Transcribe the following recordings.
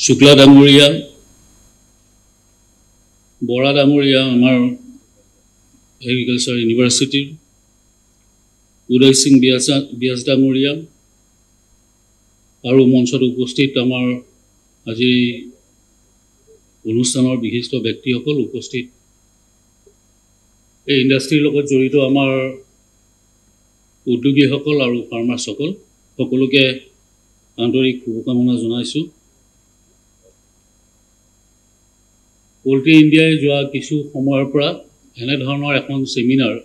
শুক্লা ডাঙৰীয়া, বৰা ডাঙৰীয়া, আমাৰ এগ্ৰিকালচাৰ ইউনিভাৰ্চিটিৰ উদয় সিং ব্যাস ডাঙৰীয়া আৰু মঞ্চত উপস্থিত আমাৰ আজি অনুষ্ঠানৰ বিশিষ্ট ব্যক্তিসকল উপস্থিত, এই ইণ্ডাষ্ট্ৰীৰ লগত জড়িত আমাৰ উদ্যোগীসকল আৰু ফাৰ্মাৰ্ছসকল সকলোকে আন্তৰিক শুভকামনা জনাইছোঁ। পল্ট্ৰি ইণ্ডিয়াই যোৱা কিছু সময়ৰ পৰা এনেধৰণৰ এখন ছেমিনাৰ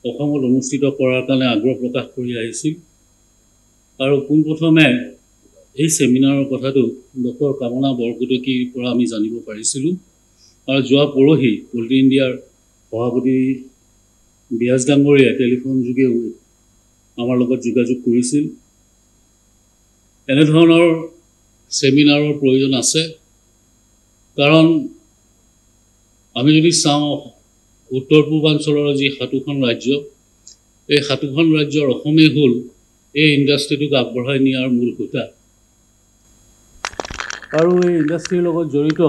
অসমত অনুষ্ঠিত কৰাৰ কাৰণে আগ্ৰহ প্ৰকাশ কৰি আহিছিল আৰু পোনপ্ৰথমে এই ছেমিনাৰৰ কথাটো ডক্টৰ কামনা বৰকটকীৰ পৰা আমি জানিব পাৰিছিলোঁ আৰু যোৱা পৰহি পল্ট্ৰি ইণ্ডিয়াৰ সভাপতি ব্যাস ডাঙৰীয়াই টেলিফোন যোগেও আমাৰ লগত যোগাযোগ কৰিছিল। এনেধৰণৰ ছেমিনাৰৰ প্ৰয়োজন আছে, কাৰণ আমি যদি চাওঁ উত্তৰ পূৰ্বাঞ্চলৰ যি 7খন ৰাজ্য, এই 7খন ৰাজ্যৰ অসমেই হ'ল এই ইণ্ডাষ্ট্ৰীটোক আগবঢ়াই নিয়াৰ মূল খুঁটা আৰু এই ইণ্ডাষ্ট্ৰীৰ লগত জড়িত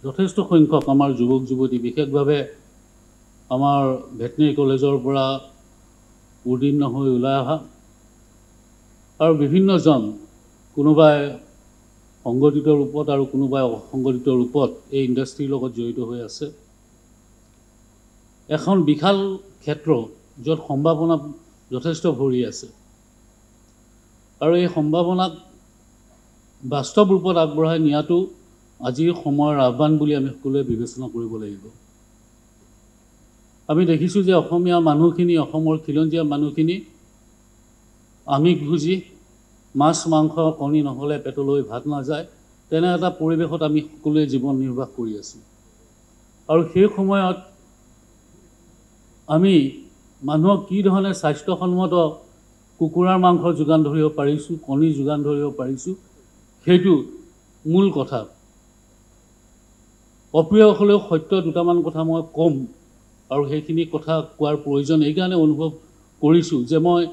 যথেষ্ট সংখ্যক আমাৰ যুৱক যুৱতী, বিশেষভাৱে আমাৰ ভেটেনেৰী কলেজৰ পৰা উত্তীৰ্ণ হৈ ওলাই অহা আৰু বিভিন্নজন, কোনোবাই সংগঠিত ৰূপত আৰু কোনোবাই অসংগঠিত ৰূপত এই ইণ্ডাষ্ট্ৰীৰ লগত জড়িত হৈ আছে। এখন বিশাল ক্ষেত্ৰ য'ত সম্ভাৱনা যথেষ্ট ভৰি আছে আৰু এই সম্ভাৱনাক বাস্তৱ ৰূপত আগবঢ়াই নিয়াটো আজিৰ সময়ৰ আহ্বান বুলি আমি সকলোৱে বিবেচনা কৰিব লাগিব। আমি দেখিছোঁ যে অসমীয়া মানুহখিনি, অসমৰ খিলঞ্জীয়া মানুহখিনি আমিষ ভুজি, মাছ মাংস কণী নহ'লে পেটলৈ ভাত নাযায়, তেনে এটা পৰিৱেশত আমি সকলোৱে জীৱন নিৰ্বাহ কৰি আছোঁ আৰু সেই সময়ত আমি মানুহক কি ধৰণে স্বাস্থ্যসন্মত কুকুৰাৰ মাংস যোগান ধৰিব পাৰিছোঁ, কণী যোগান ধৰিব পাৰিছোঁ, সেইটো মূল কথা। অপ্ৰিয় হ'লেও সত্য দুটামান কথা মই ক'ম আৰু সেইখিনি কথা কোৱাৰ প্ৰয়োজন এইকাৰণে অনুভৱ কৰিছোঁ যে মই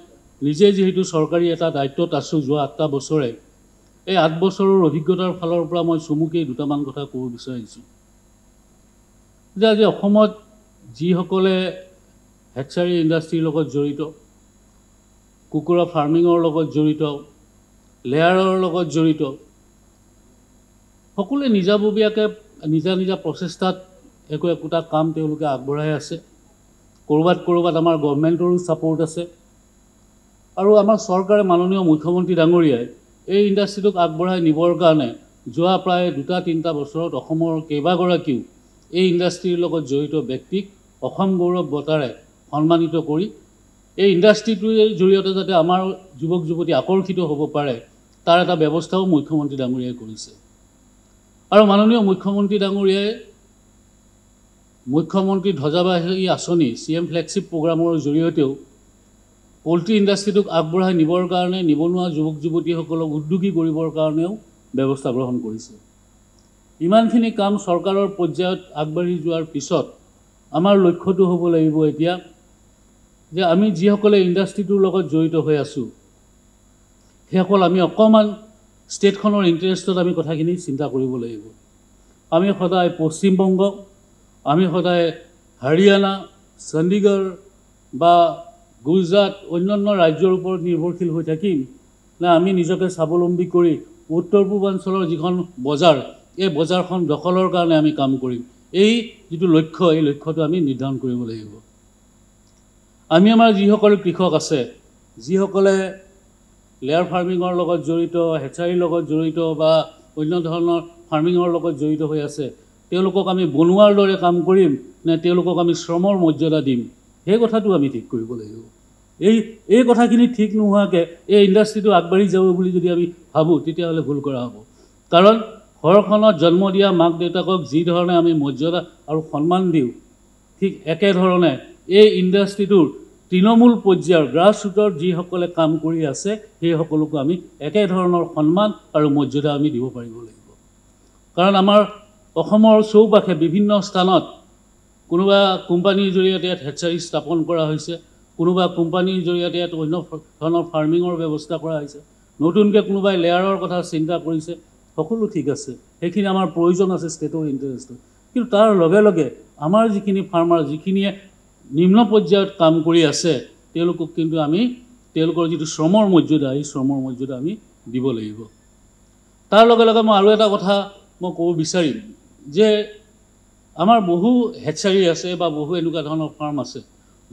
নিজে যিহেতু চৰকাৰী এটা দায়িত্বত আছোঁ যোৱা 8টা বছৰে, এই 8 বছৰৰ অভিজ্ঞতাৰ ফালৰ পৰা মই চমুকেই দুটামান কথা ক'ব বিচাৰিছোঁ যে আজি অসমত যিসকলে হেচাৰী ইণ্ডাষ্ট্ৰীৰ লগত জড়িত, কুকুৰা ফাৰ্মিঙৰ লগত জড়িত, লেয়াৰৰ লগত জড়িত, সকলোৱে নিজাববীয়াকৈ নিজা নিজা প্ৰচেষ্টাত একোটা কাম তেওঁলোকে আগবঢ়াই আছে। ক'ৰবাত আমাৰ গভৰ্ণমেণ্টৰো ছাপোৰ্ট আছে আৰু আমাৰ চৰকাৰে, মাননীয় মুখ্যমন্ত্ৰী ডাঙৰীয়াই এই ইণ্ডাষ্ট্ৰীটোক আগবঢ়াই নিবৰ কাৰণে যোৱা প্ৰায় 2-3টা বছৰত অসমৰ কেইবাগৰাকীও এই ইণ্ডাষ্ট্ৰীৰ লগত জড়িত ব্যক্তিক অসম গৌৰৱ বঁটাৰে সন্মানিত কৰি এই ইণ্ডাষ্ট্ৰীটোৰ জৰিয়তে যাতে আমাৰ যুৱক যুৱতী আকৰ্ষিত হ'ব পাৰে তাৰ এটা ব্যৱস্থাও মুখ্যমন্ত্ৰী ডাঙৰীয়াই কৰিছে। আৰু মাননীয় মুখ্যমন্ত্ৰী ডাঙৰীয়াই মুখ্যমন্ত্ৰী ধ্বজাবাহী আঁচনি CM ফ্লেগশ্বিপ প্ৰগ্ৰামৰ জৰিয়তেও পল্ট্ৰি ইণ্ডাষ্ট্ৰীটোক আগবঢ়াই নিবৰ কাৰণে, নিবনুৱা যুৱক যুৱতীসকলক উদ্যোগী কৰিবৰ কাৰণেও ব্যৱস্থা গ্ৰহণ কৰিছে। ইমানখিনি কাম চৰকাৰৰ পৰ্যায়ত আগবাঢ়ি যোৱাৰ পিছত আমাৰ লক্ষ্যটো হ'ব লাগিব এতিয়া যে আমি যিসকলে ইণ্ডাষ্ট্ৰীটোৰ লগত জড়িত হৈ আছোঁ, সেইসকল আমি অকণমান ষ্টেটখনৰ ইণ্টাৰেষ্টত আমি কথাখিনি চিন্তা কৰিব লাগিব। আমি সদায় পশ্চিমবংগ, আমি সদায় হাৰিয়ানা, চণ্ডীগড় বা গুজৰাট, অন্যান্য ৰাজ্যৰ ওপৰত নিৰ্ভৰশীল হৈ থাকিম নে আমি নিজকে স্বাৱলম্বী কৰি উত্তৰ পূৰ্বাঞ্চলৰ যিখন বজাৰ, এই বজাৰখন দখলৰ কাৰণে আমি কাম কৰিম? এই যিটো লক্ষ্য, এই লক্ষ্যটো আমি নিৰ্ধাৰণ কৰিব লাগিব। আমি আমাৰ যিসকল কৃষক আছে, যিসকলে লেয়াৰ ফাৰ্মিঙৰ লগত জড়িত, হেচাৰীৰ লগত জড়িত বা অন্য ধৰণৰ ফাৰ্মিঙৰ লগত জড়িত হৈ আছে, তেওঁলোকক আমি বনুৱাৰ দৰে কাম কৰিম নে তেওঁলোকক আমি শ্ৰমৰ মৰ্যাদা দিম? সেই কথাটো আমি ঠিক কৰিব লাগিব। এই কথাখিনি ঠিক নোহোৱাকৈ এই ইণ্ডাষ্ট্ৰীটো আগবাঢ়ি যাব বুলি যদি আমি ভাবোঁ, তেতিয়াহ'লে ভুল কৰা হ'ব। কাৰণ ঘৰখনত জন্ম দিয়া মাক দেউতাকক যি ধৰণে আমি মৰ্যাদা আৰু সন্মান দিওঁ, ঠিক একেধৰণে এই ইণ্ডাষ্ট্ৰীটোৰ তৃণমূল পৰ্যায়ৰ গ্ৰাছৰুটৰ যিসকলে কাম কৰি আছে, সেই সকলোকো আমি একেধৰণৰ সন্মান আৰু মৰ্যাদা আমি দিব পাৰিব লাগিব। কাৰণ আমাৰ অসমৰ চৌপাশে বিভিন্ন স্থানত কোনোবা কোম্পানীৰ জৰিয়তে ইয়াত হেচাৰী স্থাপন কৰা হৈছে, কোনোবা কোম্পানীৰ জৰিয়তে ইয়াত অন্য ধৰণৰ ফাৰ্মিঙৰ ব্যৱস্থা কৰা হৈছে, নতুনকৈ কোনোবাই লেয়াৰৰ কথা চিন্তা কৰিছে, সকলো ঠিক আছে, সেইখিনি আমাৰ প্ৰয়োজন আছে ষ্টেটৰ ইণ্টাৰেষ্টত। কিন্তু তাৰ লগে লগে আমাৰ যিখিনি ফাৰ্মাৰ, যিখিনিয়ে নিম্ন পৰ্যায়ত কাম কৰি আছে, তেওঁলোকক কিন্তু আমি তেওঁলোকৰ যিটো শ্ৰমৰ মৰ্যাদা, এই শ্ৰমৰ মৰ্যাদা আমি দিব লাগিব। তাৰ লগে লগে মই আৰু এটা কথা মই ক'ব বিচাৰিম যে আমাৰ বহু হেচাৰী আছে বা বহু এনেকুৱা ধৰণৰ ফাৰ্ম আছে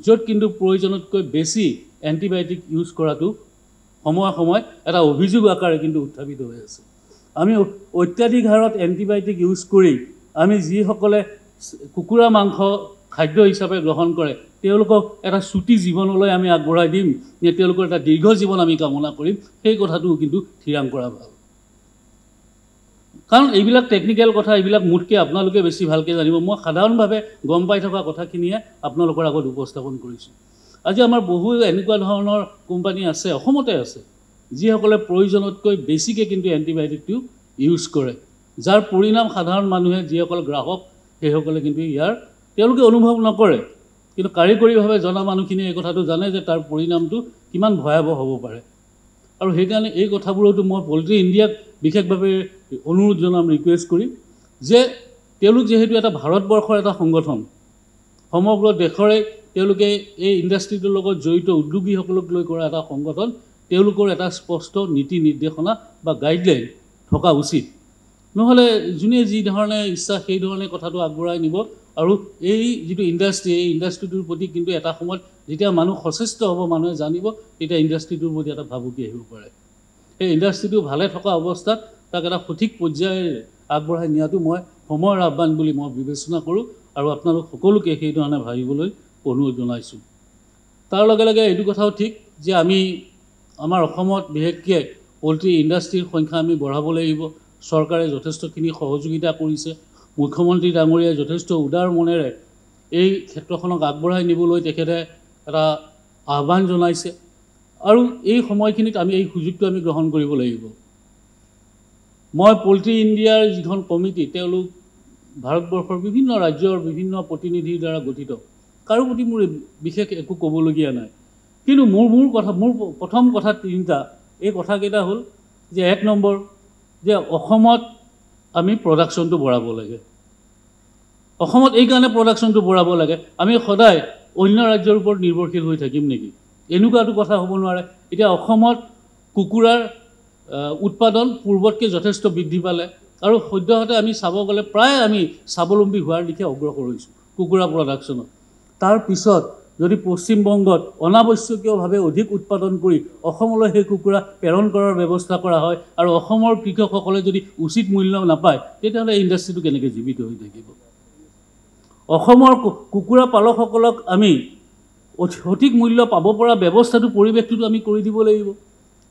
য'ত কিন্তু প্ৰয়োজনতকৈ বেছি এণ্টিবায়'টিক ইউজ কৰাটো সময়ে সময়ে এটা অভিযোগ আকাৰে কিন্তু উত্থাপিত হৈ আছে। আমি অত্যাধিক হাৰত এণ্টিবায়'টিক ইউজ কৰি আমি যিসকলে কুকুৰা মাংস খাদ্য হিচাপে গ্ৰহণ কৰে তেওঁলোকক এটা চুটি জীৱনলৈ আমি আগবঢ়াই দিম নে তেওঁলোকৰ এটা দীৰ্ঘ জীৱন আমি কামনা কৰিম, সেই কথাটোও কিন্তু থিৰাং কৰা ভাল। কাৰণ এইবিলাক টেকনিকেল কথা, এইবিলাক মোতকৈ আপোনালোকে বেছি ভালকৈ জানিব। মই সাধাৰণভাৱে গম পাই থকা কথাখিনিয়ে আপোনালোকৰ আগত উপস্থাপন কৰিছোঁ। আজি আমাৰ বহু এনেকুৱা ধৰণৰ কোম্পানী আছে, অসমতে আছে, যিসকলে প্ৰয়োজনতকৈ বেছিকৈ কিন্তু এণ্টিবায়'টিকটো ইউজ কৰে, যাৰ পৰিণাম সাধাৰণ মানুহে, যিসকল গ্ৰাহক, সেইসকলে কিন্তু তেওঁলোকে অনুভৱ নকৰে, কিন্তু কাৰিকৰীভাৱে জনা মানুহখিনিয়ে এই কথাটো জানে যে তাৰ পৰিণামটো কিমান ভয়াৱহ হ'ব পাৰে। আৰু সেইকাৰণে এই কথাবোৰতো মই পল্ট্ৰি ইণ্ডিয়াক বিশেষভাৱে অনুৰোধ জনাম, ৰিকুৱেষ্ট কৰিম যে তেওঁলোক যিহেতু এটা ভাৰতবৰ্ষৰ এটা সংগঠন, সমগ্ৰ দেশৰে তেওঁলোকে এই ইণ্ডাষ্ট্ৰিটোৰ লগত জড়িত উদ্যোগীসকলক লৈ কৰা এটা সংগঠন, তেওঁলোকৰ এটা স্পষ্ট নীতি নিৰ্দেশনা বা গাইডলাইন থকা উচিত। নহ'লে যোনে যি ধৰণে ইচ্ছা সেই ধৰণে কথাটো আগবঢ়াই নিব। আৰু এই যিটো ইণ্ডাষ্ট্ৰি, এই ইণ্ডাষ্ট্ৰিটোৰ প্ৰতি কিন্তু এটা সময়ত যেতিয়া মানুহ সচেষ্ট হ'ব, মানুহে জানিব, তেতিয়া ইণ্ডাষ্ট্ৰিটোৰ প্ৰতি এটা ভাবুকি আহিব পাৰে। সেই ইণ্ডাষ্ট্ৰিটো ভালে থকা অৱস্থাত তাক এটা সঠিক পৰ্যায়েৰে আগবঢ়াই নিয়াটো মই সময়ৰ আহ্বান বুলি মই বিবেচনা কৰোঁ আৰু আপোনালোক সকলোকে সেইধৰণে ভাবিবলৈ অনুৰোধ জনাইছোঁ। তাৰ লগে লগে এইটো কথাও ঠিক যে আমি আমাৰ অসমত বিশেষকৈ পল্ট্ৰি ইণ্ডাষ্ট্ৰিৰ সংখ্যা আমি বঢ়াব লাগিব। চৰকাৰে যথেষ্টখিনি সহযোগিতা কৰিছে, মুখ্যমন্ত্ৰী ডাঙৰীয়াই যথেষ্ট উদাৰ মনেৰে এই ক্ষেত্ৰখনক আগবঢ়াই নিবলৈ তেখেতে এটা আহ্বান জনাইছে। আৰু এই সময়খিনিত আমি এই সুযোগটো আমি গ্ৰহণ কৰিব লাগিব। মই পল্ট্ৰি ইণ্ডিয়াৰ যিখন কমিটি, তেওঁলোক ভাৰতবৰ্ষৰ বিভিন্ন ৰাজ্যৰ বিভিন্ন প্ৰতিনিধিৰ দ্বাৰা গঠিত। কাৰো প্ৰতি মোৰ বিশেষ একো ক'বলগীয়া নাই, কিন্তু মোৰ প্ৰথম কথা তিনিটা। এই কথাকেইটা হ'ল যে 1 নম্বৰ, যে অসমত আমি প্ৰডাকশ্যনটো বঢ়াব লাগে। অসমত এইকাৰণে প্ৰডাকশ্যনটো বঢ়াব লাগে, আমি সদায় অন্য ৰাজ্যৰ ওপৰত নিৰ্ভৰশীল হৈ থাকিম নেকি? এনেকুৱাটো কথা হ'ব নোৱাৰে। এতিয়া অসমত কুকুৰাৰ উৎপাদন পূৰ্বতকৈ যথেষ্ট বৃদ্ধি পালে আৰু সদ্যহতে আমি চাব গ'লে প্ৰায় আমি স্বাৱলম্বী হোৱাৰ দিশে অগ্ৰসৰ হৈছোঁ কুকুৰা প্ৰডাকশ্যনত। তাৰ পিছত যদি পশ্চিমবংগত অনাৱশ্যকীয়ভাৱে অধিক উৎপাদন কৰি অসমলৈ সেই কুকুৰা প্ৰেৰণ কৰাৰ ব্যৱস্থা কৰা হয় আৰু অসমৰ কৃষকসকলে যদি উচিত মূল্য নাপায়, তেতিয়াহ'লে এই ইণ্ডাষ্ট্ৰিটো কেনেকৈ জীৱিত হৈ থাকিব? অসমৰ কুকুৰা পালকসকলক আমি সঠিক মূল্য পাব পৰা ব্যৱস্থাটো, পৰিৱেশটোতো আমি কৰি দিব লাগিব।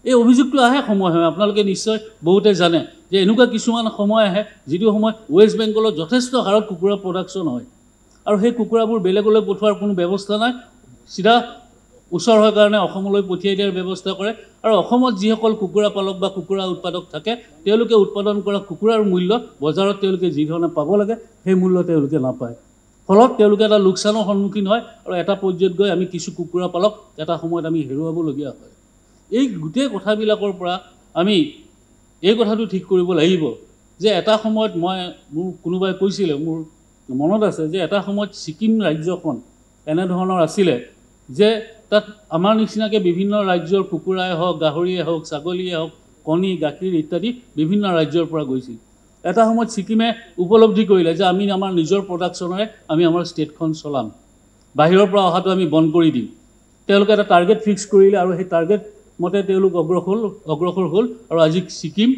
এই অভিযোগটো আহে সময়ে সময়ে, আপোনালোকে নিশ্চয় বহুতে জানে যে এনেকুৱা কিছুমান সময় আহে যিটো সময় ৱেষ্ট বেংগলত যথেষ্ট হাৰত কুকুৰা প্ৰডাকশ্যন হয় আৰু সেই কুকুৰাবোৰ বেলেগলৈ পঠোৱাৰ কোনো ব্যৱস্থা নাই, চিধা ওচৰ হয় কাৰণে অসমলৈ পঠিয়াই দিয়াৰ ব্যৱস্থা কৰে। আৰু অসমত যিসকল কুকুৰা পালক বা কুকুৰা উৎপাদক থাকে, তেওঁলোকে উৎপাদন কৰা কুকুৰাৰ মূল্য বজাৰত তেওঁলোকে যি ধৰণে পাব লাগে সেই মূল্য তেওঁলোকে নাপায়। ফলত তেওঁলোকে এটা লোকচানৰ সন্মুখীন হয় আৰু এটা পৰ্যায়ত গৈ আমি কিছু কুকুৰা পালক এটা সময়ত আমি হেৰুৱাবলগীয়া হয়। এই গোটেই কথাবিলাকৰ পৰা আমি এই কথাটো ঠিক কৰিব লাগিব যে এটা সময়ত মোৰ কোনোবাই কৈছিলে, মোৰ মনত আছে যে এটা সময়ত ছিকিম ৰাজ্যখন এনেধৰণৰ আছিলে যে তাত আমাৰ নিচিনাকৈ বিভিন্ন ৰাজ্যৰ কুকুৰাই হওক, গাহৰিয়ে হওক, ছাগলীয়ে হওক, কণী, গাখীৰ ইত্যাদি বিভিন্ন ৰাজ্যৰ পৰা গৈছিল। এটা সময়ত ছিকিমে উপলব্ধি কৰিলে যে আমি আমাৰ নিজৰ প্ৰডাকশ্যনেৰে আমি আমাৰ ষ্টেটখন চলাম, বাহিৰৰ পৰা অহাটো আমি বন্ধ কৰি দিম। তেওঁলোকে এটা টাৰ্গেট ফিক্স কৰিলে আৰু সেই টাৰ্গেট মতে তেওঁলোক অগ্ৰসৰ হ'ল আৰু আজি ছিকিম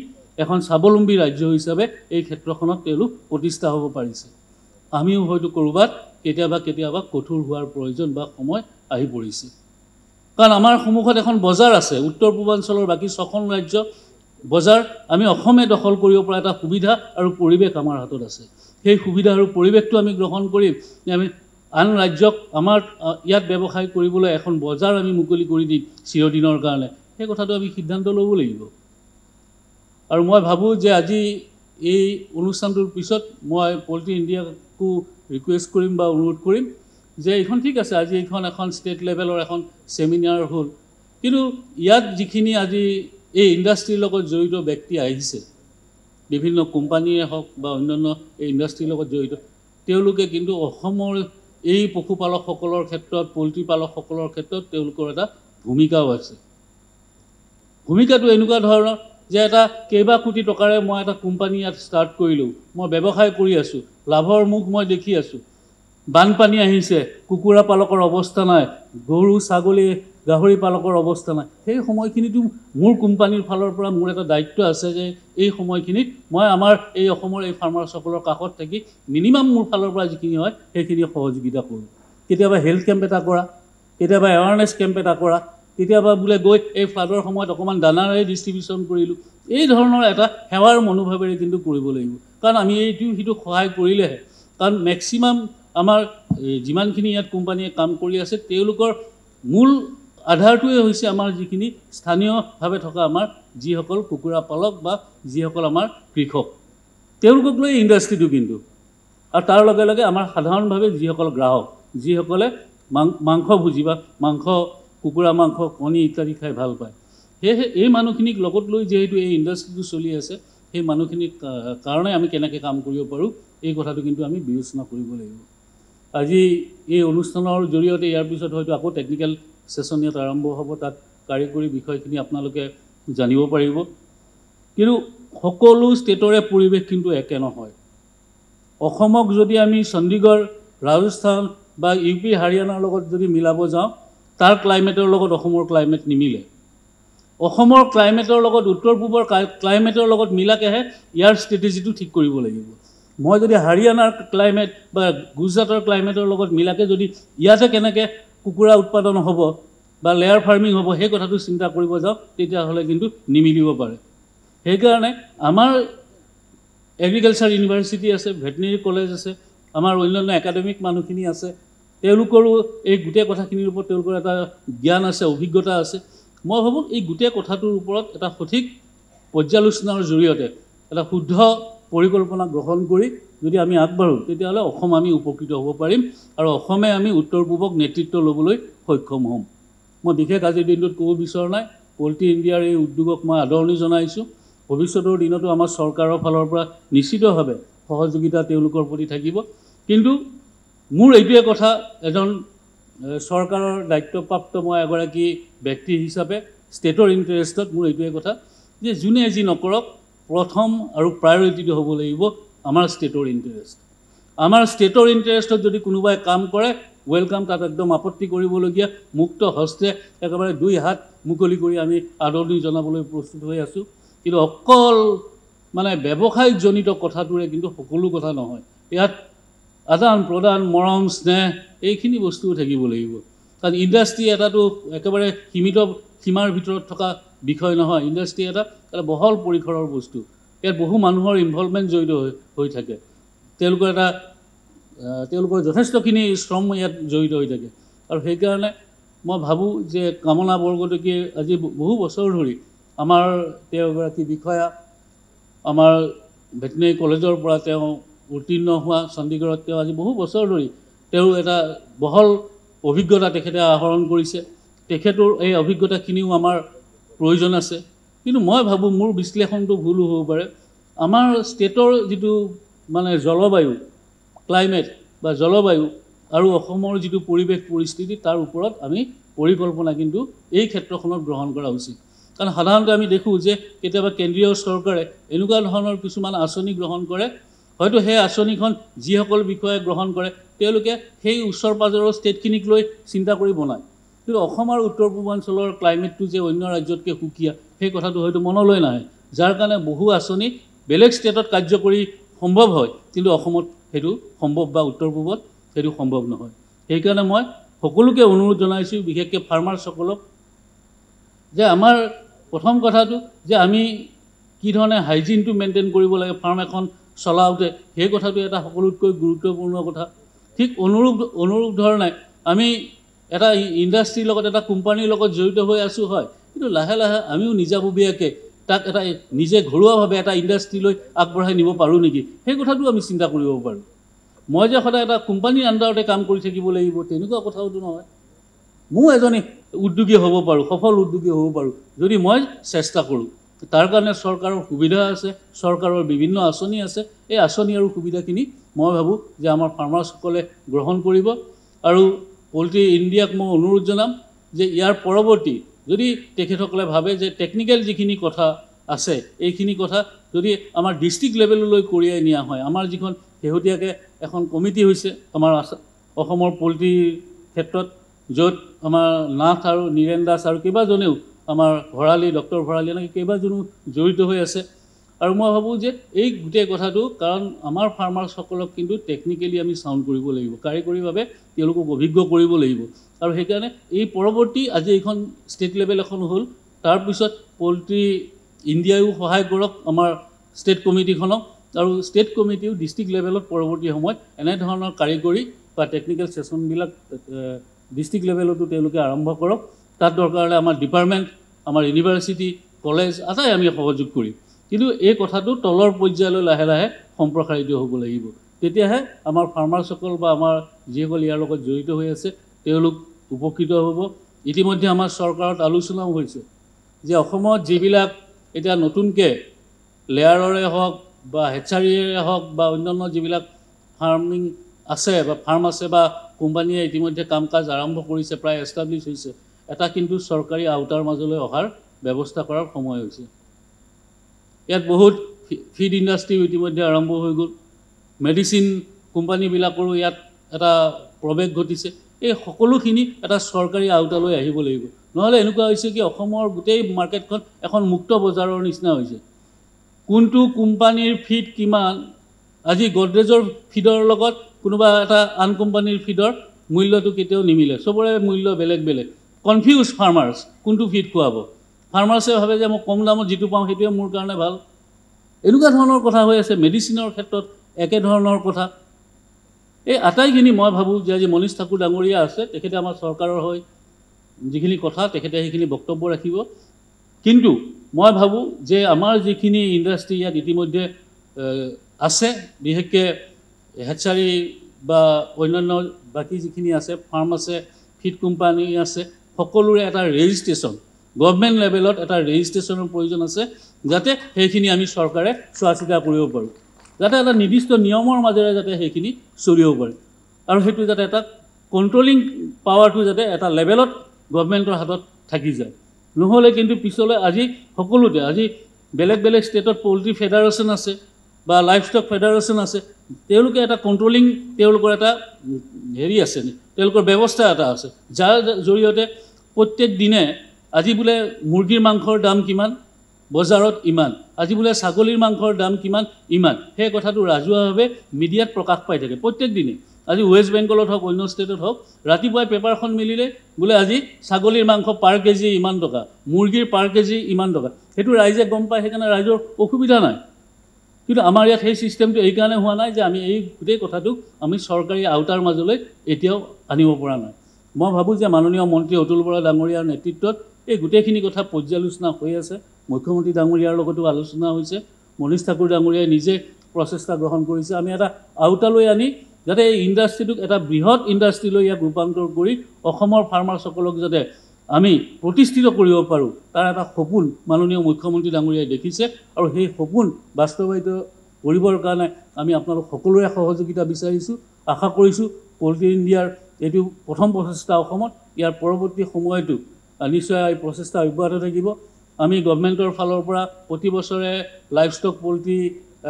এখন স্বাৱলম্বী ৰাজ্য হিচাপে এই ক্ষেত্ৰখনত তেওঁলোক প্ৰতিষ্ঠা হ'ব পাৰিছে। আমিও হয়তো ক'ৰবাত কেতিয়াবা কঠোৰ হোৱাৰ প্ৰয়োজন বা সময় আহি পৰিছে। কাৰণ আমাৰ সন্মুখত এখন বজাৰ আছে, উত্তৰ পূৰ্বাঞ্চলৰ বাকী 6খন ৰাজ্য বজাৰ আমি অসমে দখল কৰিব পৰা এটা সুবিধা আৰু পৰিৱেশ আমাৰ হাতত আছে। সেই সুবিধা আৰু পৰিৱেশটো আমি গ্ৰহণ কৰিম, আমি আন ৰাজ্যক আমাৰ ইয়াত ব্যৱসায় কৰিবলৈ এখন বজাৰ আমি মুকলি কৰি দিম চিৰদিনৰ কাৰণে, সেই কথাটো আমি সিদ্ধান্ত ল'ব লাগিব। আৰু মই ভাবোঁ যে আজি এই অনুষ্ঠানটোৰ পিছত মই পল্ট্ৰি ইণ্ডিয়াকো ৰিকুৱেষ্ট কৰিম বা অনুৰোধ কৰিম যে এইখন ঠিক আছে, আজি এইখন এখন ষ্টেট লেভেলৰ এখন ছেমিনাৰ হ'ল, কিন্তু ইয়াত যিখিনি আজি এই ইণ্ডাষ্ট্ৰিৰ লগত জড়িত ব্যক্তি আহিছে, বিভিন্ন কোম্পানীয়ে হওক বা অন্যান্য এই ইণ্ডাষ্ট্ৰীৰ লগত জড়িত তেওঁলোকে কিন্তু অসমৰ এই পশুপালকসকলৰ ক্ষেত্ৰত পল্ট্ৰি পালকসকলৰ ক্ষেত্ৰত তেওঁলোকৰ এটা ভূমিকাও আছে। ভূমিকাটো এনেকুৱা ধৰণৰ যে এটা কেইবা কোটি টকাৰে মই এটা কোম্পানী ইয়াত ষ্টাৰ্ট কৰিলোঁ, মই ব্যৱসায় কৰি আছোঁ, লাভৰ মুখ মই দেখি আছোঁ, বানপানী আহিছে, কুকুৰা পালকৰ অৱস্থা নাই, গৰু ছাগলী গাহৰি পালকৰ অৱস্থা নাই, সেই সময়খিনিতো মোৰ কোম্পানীৰ ফালৰ পৰা মোৰ এটা দায়িত্ব আছে যে এই সময়খিনিত মই আমাৰ এই অসমৰ এই ফাৰ্মাৰ্ছসকলৰ কাষত থাকি মিনিমাম মোৰ ফালৰ পৰা যিখিনি হয় সেইখিনি সহযোগিতা কৰোঁ। কেতিয়াবা হেল্থ কেম্প এটা কৰা, কেতিয়াবা এৱাৰনেছ কেম্প এটা কৰা, কেতিয়াবা বোলে গৈ এই ফ্লাডৰ সময়ত অকণমান দানাৰে ডিষ্ট্ৰিবিউশ্যন কৰিলোঁ। এই ধৰণৰ এটা সেৱাৰ মনোভাৱেৰে কিন্তু কৰিব লাগিব, কাৰণ আমি এইটো সিটো সহায় কৰিলেহে, কাৰণ মেক্সিমাম আমাৰ যিমানখিনি ইয়াত কোম্পানীয়ে কাম কৰি আছে তেওঁলোকৰ মূল আধাৰটোৱে হৈছে আমাৰ যিখিনি স্থানীয়ভাৱে থকা আমাৰ যিসকল কুকুৰা পালক বা যিসকল আমাৰ কৃষক, তেওঁলোকক লৈ ইণ্ডাষ্ট্ৰীটো কিন্তু, আৰু তাৰ লগে লগে আমাৰ সাধাৰণভাৱে যিসকল গ্ৰাহক, যিসকলে মাংস ভুজি বা মাংস কুকুৰা মাংস কণী ইত্যাদি খাই ভাল পায়, সেয়েহে এই মানুহখিনিক লগত লৈ যিহেতু এই ইণ্ডাষ্ট্ৰীটো চলি আছে, সেই মানুহখিনিৰ কাৰণে আমি কেনেকৈ কাম কৰিব পাৰোঁ এই কথাটো কিন্তু আমি বিবেচনা কৰিব লাগিব। আজি এই অনুষ্ঠানৰ জৰিয়তে ইয়াৰ পিছত হয়তো আকৌ টেকনিকেল ছেশ্যন ইয়াত আৰম্ভ হ'ব, তাত কাৰিকৰী বিষয়খিনি আপোনালোকে জানিব পাৰিব। কিন্তু সকলো ষ্টেটৰে পৰিৱেশ কিন্তু একে নহয়। অসমক যদি আমি চণ্ডীগড়, ৰাজস্থান বা ইউ পি হাৰিয়ানাৰ লগত যদি মিলাব যাওঁ, তাৰ ক্লাইমেটৰ লগত অসমৰ ক্লাইমেট নিমিলে। অসমৰ ক্লাইমেটৰ লগত উত্তৰ পূবৰ ক্লাইমেটৰ লগত মিলাকেহে ইয়াৰ ষ্ট্ৰেটেজিটো ঠিক কৰিব লাগিব। মই যদি হাৰিয়ানাৰ ক্লাইমেট বা গুজৰাটৰ ক্লাইমেটৰ লগত মিলাকে যদি ইয়াতে কেনেকৈ কুকুৰা উৎপাদন হ'ব বা লেয়াৰ ফাৰ্মিং হ'ব সেই কথাটো চিন্তা কৰিব যাওঁ, তেতিয়াহ'লে কিন্তু নিমিলিব পাৰে। সেইকাৰণে আমাৰ এগ্ৰিকালচাৰ ইউনিভাৰ্চিটি আছে, ভেটেনেৰী কলেজ আছে, আমাৰ অন্যান্য একাডেমিক মানুহখিনি আছে, তেওঁলোকৰো এই গোটেই কথাখিনিৰ ওপৰত তেওঁলোকৰ এটা জ্ঞান আছে, অভিজ্ঞতা আছে। মই ভাবোঁ এই গোটেই কথাটোৰ ওপৰত এটা সঠিক পৰ্যালোচনাৰ জৰিয়তে এটা শুদ্ধ পৰিকল্পনা গ্ৰহণ কৰি যদি আমি আগবাঢ়োঁ, তেতিয়াহ'লে অসম আমি উপকৃত হ'ব পাৰিম আৰু অসমে আমি উত্তৰ পূবক নেতৃত্ব ল'বলৈ সক্ষম হ'ম। মই বিশেষ আজিৰ দিনটোত ক'ব বিচৰা নাই, পল্ট্ৰি ইণ্ডিয়াৰ এই উদ্যোগক মই আদৰণি জনাইছোঁ। ভৱিষ্যতৰ দিনতো আমাৰ চৰকাৰৰ ফালৰ পৰা নিশ্চিতভাৱে সহযোগিতা তেওঁলোকৰ প্ৰতি থাকিব। কিন্তু মোৰ এইটোৱে কথা, এজন চৰকাৰৰ দায়িত্বপ্ৰাপ্ত মই এগৰাকী ব্যক্তি হিচাপে ষ্টেটৰ ইণ্টাৰেষ্টত মোৰ এইটোৱে কথা যে যোনে যি নকৰক, প্ৰথম আৰু প্ৰায়ৰিটিটো হ'ব লাগিব আমাৰ ষ্টেটৰ ইণ্টাৰেষ্ট। আমাৰ ষ্টেটৰ ইণ্টাৰেষ্টত যদি কোনোবাই কাম কৰে, ৱেলকাম, তাত একদম আপত্তি কৰিবলগীয়া মুক্ত হস্তে একেবাৰে দুই হাত মুকলি কৰি আমি আদৰণি জনাবলৈ প্ৰস্তুত হৈ আছোঁ। কিন্তু অকল মানে ব্যৱসায়িকজনিত কথাটোৰে কিন্তু সকলো কথা নহয়। ইয়াত আদান প্ৰদান, মৰম স্নেহ এইখিনি বস্তুও থাকিব লাগিব, কাৰণ ইণ্ডাষ্ট্ৰী এটাটো একেবাৰে সীমিত সীমাৰ ভিতৰত থকা বিষয় নহয়। ইণ্ডাষ্ট্ৰী এটা বহল পৰিসৰৰ বস্তু, ইয়াত বহু মানুহৰ ইনভলভমেণ্ট জড়িত হৈ থাকে, তেওঁলোকৰ যথেষ্টখিনি শ্ৰম ইয়াত জড়িত হৈ থাকে। আৰু সেইকাৰণে মই ভাবোঁ যে কামনা বৰগোহাঞিয়ে আজি বহু বছৰ ধৰি আমাৰ তেওঁ এগৰাকী বিষয়া, আমাৰ ভেটেনেৰী কলেজৰ পৰা তেওঁ উত্তীৰ্ণ হোৱা, চণ্ডীগড়ত তেওঁ আজি বহু বছৰ ধৰি তেওঁ এটা বহল অভিজ্ঞতা তেখেতে আহৰণ কৰিছে। তেখেতৰ এই অভিজ্ঞতাখিনিও আমাৰ প্ৰয়োজন আছে। কিন্তু মই ভাবোঁ, মোৰ বিশ্লেষণটো ভুলো হ'ব পাৰে, আমাৰ ষ্টেটৰ যিটো মানে জলবায়ু, ক্লাইমেট বা জলবায়ু আৰু অসমৰ যিটো পৰিৱেশ পৰিস্থিতি, তাৰ ওপৰত আমি পৰিকল্পনা কিন্তু এই ক্ষেত্ৰখনত গ্ৰহণ কৰা উচিত। কাৰণ সাধাৰণতে আমি দেখোঁ যে কেতিয়াবা কেন্দ্ৰীয় চৰকাৰে এনেকুৱা ধৰণৰ কিছুমান আঁচনি গ্ৰহণ কৰে, হয়তো সেই আঁচনিখন যিসকল বিষয়াই গ্ৰহণ কৰে তেওঁলোকে সেই ওচৰ পাজৰৰ ষ্টেটখিনিক লৈ চিন্তা কৰি বনায়, কিন্তু অসম আৰু উত্তৰ পূৰ্বাঞ্চলৰ ক্লাইমেটটো যে অন্য ৰাজ্যতকৈ সুকীয়া সেই কথাটো হয়তো মনলৈ নাহে, যাৰ কাৰণে বহু আঁচনি বেলেগ ষ্টেটত কাৰ্যকৰী সম্ভৱ হয়, কিন্তু অসমত সেইটো সম্ভৱ বা উত্তৰ পূবত সেইটো সম্ভৱ নহয়। সেইকাৰণে মই সকলোকে অনুৰোধ জনাইছোঁ, বিশেষকৈ ফাৰ্মাৰ্ছসকলক, যে আমাৰ প্ৰথম কথাটো যে আমি কি ধৰণে হাইজিনটো মেইনটেইন কৰিব লাগে ফাৰ্ম এখন চলাওঁতে, সেই কথাটো এটা সকলোতকৈ গুৰুত্বপূৰ্ণ কথা। ঠিক অনুৰূপ ধৰণে আমি এটা ইণ্ডাষ্ট্ৰীৰ লগত, এটা কোম্পানীৰ লগত জড়িত হৈ আছোঁ, হয়, কিন্তু লাহে লাহে আমিও নিজাববীয়াকৈ তাক এটা নিজে ঘৰুৱাভাৱে এটা ইণ্ডাষ্ট্ৰীলৈ আগবঢ়াই নিব পাৰোঁ নেকি, সেই কথাটো আমি চিন্তা কৰিব পাৰোঁ। মই যে সদায় এটা কোম্পানীৰ আণ্ডাৰতে কাম কৰি থাকিব লাগিব তেনেকুৱা কথাওতো নহয়। ময়ো এজনী উদ্যোগী হ'ব পাৰোঁ, সফল উদ্যোগী হ'ব পাৰোঁ যদি মই চেষ্টা কৰোঁ। তাৰ কাৰণে চৰকাৰৰ সুবিধা আছে, চৰকাৰৰ বিভিন্ন আঁচনি আছে। এই আঁচনি আৰু সুবিধাখিনি মই ভাবোঁ যে আমাৰ ফাৰ্মাৰ্ছসকলে গ্ৰহণ কৰিব। আৰু পল্ট্ৰি ইণ্ডিয়াক মই অনুৰোধ জনাম যে ইয়াৰ পৰৱৰ্তী যদি তেখেতসকলে ভাবে যে টেকনিকেল যিখিনি কথা আছে এইখিনি কথা যদি আমাৰ ডিষ্ট্ৰিক্ট লেভেললৈ কঢ়িয়াই নিয়া হয়, আমাৰ যিখন শেহতীয়াকৈ এখন কমিটি হৈছে আমাৰ অসমৰ পল্ট্ৰিৰ ক্ষেত্ৰত, য'ত আমাৰ নাথ আৰু নীৰেণ দাস আৰু কেইবাজনেও আমাৰ ভৰালী, ডক্টৰ ভৰালী এনেকৈ কেইবাজনো জড়িত হৈ আছে। আৰু মই ভাবোঁ যে এই গোটেই কথাটো, কাৰণ আমাৰ ফাৰ্মাৰ্ছসকলক কিন্তু টেকনিকেলি আমি চাউণ্ড কৰিব লাগিব, কাৰিকৰীভাৱে তেওঁলোকক অভিজ্ঞ কৰিব লাগিব। আৰু সেইকাৰণে এই পৰৱৰ্তী আজি এইখন ষ্টেট লেভেল এখন হ'ল, তাৰপিছত পল্ট্ৰি ইণ্ডিয়ায়ো সহায় কৰক আমাৰ ষ্টেট কমিটিখনক, আৰু ষ্টেট কমিটিও ডিষ্ট্ৰিক্ট লেভেলত পৰৱৰ্তী সময়ত এনেধৰণৰ কাৰিকৰী বা টেকনিকেল ছেশ্যনবিলাক ডিষ্ট্ৰিক্ট লেভেলতো তেওঁলোকে আৰম্ভ কৰক। তাত দৰকাৰ হ'লে আমাৰ ডিপাৰ্টমেণ্ট, আমাৰ ইউনিভাৰ্চিটি, কলেজ আটাই আমি সহযোগ কৰিম। কিন্তু এই কথাটো তলৰ পৰ্যায়লৈ লাহে লাহে সম্প্ৰসাৰিত হ'ব লাগিব। তেতিয়াহে আমাৰ ফাৰ্মাৰ্ছসকল বা আমাৰ যিসকল ইয়াৰ লগত জড়িত হৈ আছে তেওঁলোক উপকৃত হ'ব। ইতিমধ্যে আমাৰ চৰকাৰত আলোচনাও হৈছে যে অসমত যিবিলাক এতিয়া নতুনকৈ লেয়াৰৰে হওক বা হেচাৰীৰে হওক বা অন্যান্য যিবিলাক ফাৰ্মিং আছে বা ফাৰ্ম আছে বা কোম্পানীয়ে ইতিমধ্যে কাম কাজ আৰম্ভ কৰিছে, প্ৰায় এষ্টাব্লিছ হৈছে, এটা কিন্তু চৰকাৰী আওতাৰ মাজলৈ অহাৰ ব্যৱস্থা কৰাৰ সময় হৈছে। ইয়াত বহুত ফিড ইণ্ডাষ্ট্ৰীও ইতিমধ্যে আৰম্ভ হৈ গ'ল, মেডিচিন কোম্পানীবিলাকৰো ইয়াত এটা প্ৰৱেশ ঘটিছে। এই সকলোখিনি এটা চৰকাৰী আওতালৈ আহিব লাগিব, নহ'লে এনেকুৱা হৈছে কি অসমৰ গোটেই মাৰ্কেটখন এখন মুক্ত বজাৰৰ নিচিনা হৈছে। কোনটো কোম্পানীৰ ফিড কিমান, আজি গডৰেজৰ ফিডৰ লগত কোনোবা এটা আন কোম্পানীৰ ফিডৰ মূল্যটো কেতিয়াও নিমিলে, চবৰে মূল্য বেলেগ বেলেগ। কনফিউজ ফাৰ্মাৰ্ছ, কোনটো ফিড খুৱাব। ফাৰ্মাৰ্ছে ভাবে যে মই কম দামত যিটো পাওঁ সেইটোৱে মোৰ কাৰণে ভাল, এনেকুৱা ধৰণৰ কথা হৈ আছে। মেডিচিনৰ ক্ষেত্ৰত একেধৰণৰ কথা। এই আটাইখিনি মই ভাবোঁ যে আজি মনীষ ঠাকুৰ ডাঙৰীয়া আছে, তেখেতে আমাৰ চৰকাৰৰ হৈ যিখিনি কথা তেখেতে সেইখিনি বক্তব্য ৰাখিব। কিন্তু মই ভাবোঁ যে আমাৰ যিখিনি ইণ্ডাষ্ট্ৰী ইয়াত ইতিমধ্যে আছে, বিশেষকৈ হেচাৰী বা অন্যান্য বাকী যিখিনি আছে, ফাৰ্ম আছে, ফিড কোম্পানী আছে, সকলোৰে এটা ৰেজিষ্ট্ৰেশ্যন, গভৰ্ণমেণ্ট লেভেলত এটা ৰেজিষ্ট্ৰেশ্যনৰ প্ৰয়োজন আছে, যাতে সেইখিনি আমি চৰকাৰে চোৱা চিতা কৰিব পাৰোঁ, যাতে এটা নিৰ্দিষ্ট নিয়মৰ মাজেৰে যাতে সেইখিনি চলিব পাৰে। আৰু সেইটো যাতে এটা কণ্ট্ৰলিং পাৱাৰটো যাতে এটা লেভেলত গভৰ্ণমেণ্টৰ হাতত থাকি যায়। নহ'লে কিন্তু পিছলৈ আজি সকলোতে, আজি বেলেগ বেলেগ ষ্টেটত পল্ট্ৰি ফেডাৰেশ্যন আছে বা লাইফ ষ্টক ফেডাৰেশ্যন আছে, তেওঁলোকে এটা কণ্ট্ৰলিং, তেওঁলোকৰ এটা হেৰি আছে, তেওঁলোকৰ ব্যৱস্থা এটা আছে, যাৰ জৰিয়তে প্ৰত্যেক দিনে আজি বোলে মুৰ্গীৰ মাংসৰ দাম কিমান, বজাৰত ইমান, আজি বোলে ছাগলীৰ মাংসৰ দাম কিমান, ইমান, সেই কথাটো ৰাজহুৱাভাৱে মিডিয়াত প্ৰকাশ পাই থাকে প্ৰত্যেক দিনে। আজি ৱেষ্ট বেংগলত হওক, অন্য ষ্টেটত হওক, ৰাতিপুৱাই পেপাৰখন মিলিলে বোলে আজি ছাগলীৰ মাংস পাৰ কেজি ইমান টকা, মুৰ্গীৰ পাৰ কেজি ইমান টকা, সেইটো ৰাইজে গম পায়, সেইকাৰণে ৰাইজৰ অসুবিধা নাই। কিন্তু আমাৰ ইয়াত সেই ছিষ্টেমটো এইকাৰণে হোৱা নাই যে আমি এই গোটেই কথাটোক আমি চৰকাৰী আওতাৰ মাজলৈ এতিয়াও আনিব পৰা নাই। মই ভাবোঁ যে মাননীয় মন্ত্ৰী অতুল বৰা ডাঙৰীয়াৰ নেতৃত্বত এই গোটেইখিনি কথা পৰ্যালোচনা হৈ আছে। মুখ্যমন্ত্ৰী ডাঙৰীয়াৰ লগতো আলোচনা হৈছে, মনীষ ঠাকুৰ ডাঙৰীয়াই নিজে প্ৰচেষ্টা গ্ৰহণ কৰিছে। আমি এটা আওতালৈ আনি যাতে এই ইণ্ডাষ্ট্ৰীটোক এটা বৃহৎ ইণ্ডাষ্ট্ৰীলৈ ইয়াক ৰূপান্তৰ কৰি অসমৰ ফাৰ্মাৰ্ছসকলক যাতে আমি প্ৰতিষ্ঠিত কৰিব পাৰোঁ, তাৰ এটা সপোন মাননীয় মুখ্যমন্ত্ৰী ডাঙৰীয়াই দেখিছে। আৰু সেই সপোন বাস্তৱায়িত কৰিবৰ কাৰণে আমি আপোনালোক সকলোৰে সহযোগিতা বিচাৰিছোঁ। আশা কৰিছোঁ পল্ট্ৰি ইণ্ডিয়াৰ এইটো প্ৰথম প্ৰচেষ্টা অসমত, ইয়াৰ পৰৱৰ্তী সময়তো নিশ্চয় এই প্ৰচেষ্টা অব্যাহত থাকিব। আমি গভৰ্ণমেণ্টৰ ফালৰ পৰা প্ৰতি বছৰে লাইফ ষ্টক পল্ট্ৰি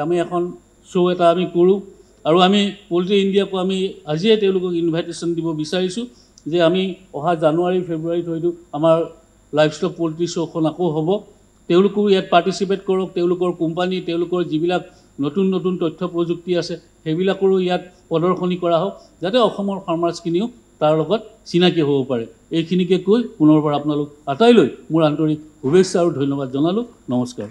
আমি এখন শ্ব' এটা আমি কৰোঁ, আৰু আমি পল্ট্ৰি ইণ্ডিয়াকো আমি আজিয়ে তেওঁলোকক ইনভাইটেশ্যন দিব বিচাৰিছোঁ যে আমি অহা জানুৱাৰী ফেব্ৰুৱাৰীত হয়তো আমাৰ লাইফ ষ্টক পল্ট্ৰি শ্ব'খন আকৌ হ'ব, তেওঁলোকো ইয়াত পাৰ্টিচিপেট কৰক। তেওঁলোকৰ কোম্পানী, তেওঁলোকৰ যিবিলাক নতুন নতুন তথ্য প্ৰযুক্তি আছে সেইবিলাকৰো ইয়াত প্ৰদৰ্শনী কৰা হওক, যাতে অসমৰ ফাৰ্মাৰ্ছখিনিও তাৰ লগত চিনাকি হ'ব পাৰে। এইখিনিকে কৈ পুনৰবাৰ আপোনালোক আটাইলৈ মোৰ আন্তৰিক শুভেচ্ছা আৰু ধন্যবাদ জনালোঁ। নমস্কাৰ।